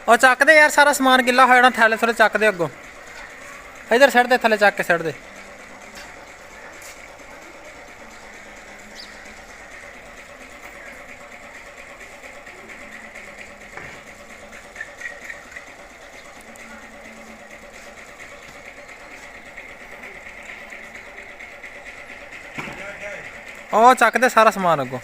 ਉਹ ਚੱਕ ਦੇ ਯਾਰ, ਸਾਰਾ ਸਮਾਨ ਗਿੱਲਾ ਹੋ ਜਾਣਾ। ਥੱਲੇ ਥੋੜੇ ਚੱਕ ਦੇ ਅੱਗੋਂ, ਇਧਰ ਸਿੱਟ ਦੇ, ਥੱਲੇ ਚੱਕ ਕੇ ਸਿੱਟ ਦੇ। ਉਹ ਚੱਕ ਦੇ ਸਾਰਾ ਸਮਾਨ ਅੱਗੋਂ।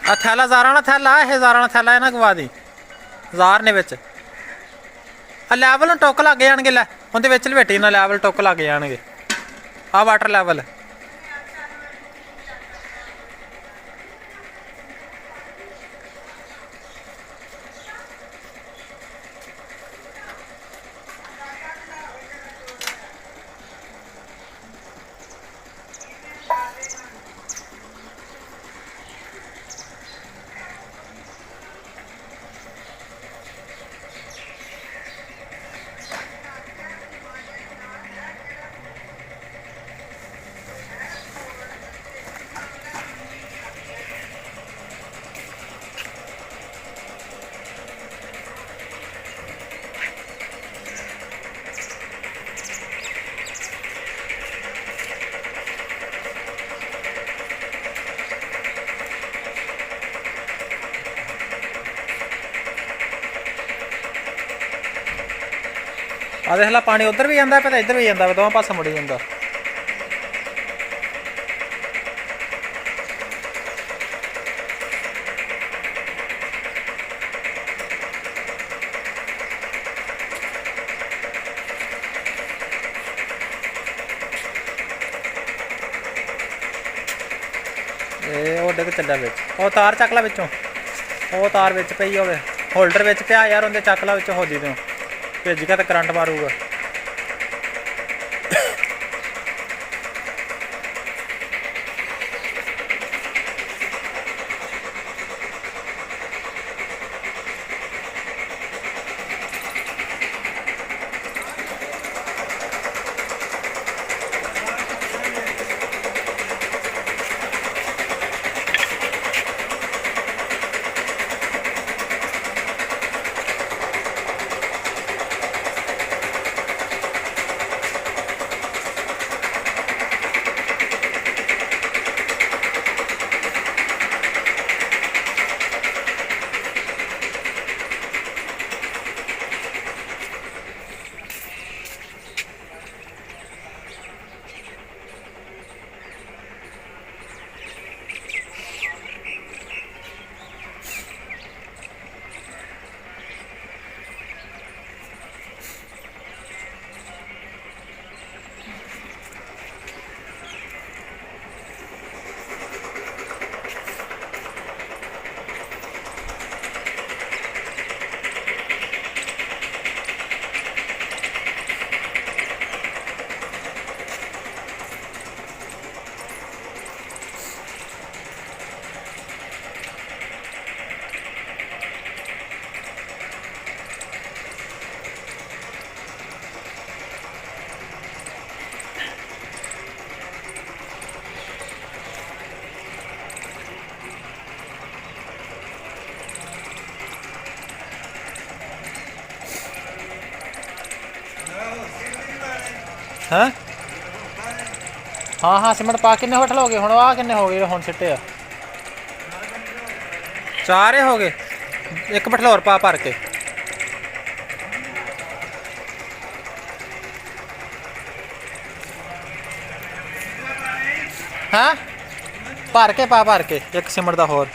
ਆ ਥੈਲਾ ਜ਼ਾਰਾਂ ਵਾਲਾ ਥੈਲਾ, ਇਹ ਜ਼ਾਰਾਂ ਵਾਲਾ ਥੈਲਾ ਇਹਨਾਂ ਗਵਾ ਦੀ। ਜ਼ਾਰ ਨੇ ਵਿੱਚ ਆ ਲੈਵਲ ਨੂੰ ਟੁੱਕ ਲੱਗ ਜਾਣਗੇ। ਲੈ ਉਹਦੇ ਵਿੱਚ ਲਵੇਟੀ ਨਾਲ ਲੈਵਲ ਟੁੱਕ ਲੱਗ ਜਾਣਗੇ। ਆ ਵਾਟਰ ਲੈਵਲ ਆ ਦੇਖ ਲੈ। ਪਾਣੀ ਉਧਰ ਵੀ ਜਾਂਦਾ ਪਿਆ, ਇੱਧਰ ਵੀ ਜਾਂਦਾ, ਦੋਵਾਂ ਪਾਸੇ ਮੁੜੀ ਜਾਂਦਾ। ਇਹ ਉਹ ਡਿੱਗ ਚੱਲਿਆ ਵਿੱਚ। ਉਹ ਤਾਰ ਚੱਕ ਲੈ ਵਿੱਚੋਂ, ਉਹ ਤਾਰ ਵਿੱਚ ਪਈ ਹੋਵੇ, ਹੋਲਡਰ ਵਿੱਚ ਪਿਆ ਯਾਰ, ਉਹਦੇ ਚੱਕ ਲੈ ਵਿੱਚੋਂ ਹੋਦੀ ਤੋਂ। ਭਿੱਜ ਗਿਆ ਤਾਂ ਕਰੰਟ ਮਾਰੂਗਾ। हाँ हाँ हाँ सीमेंट पा किन्ने होटल हो गए हुण आ किन्ने हो गए हुण सिट्टे आ 4 हो गए एक बठल होर पा भर के हाँ भर के पा भर के एक सीमेंट दा होर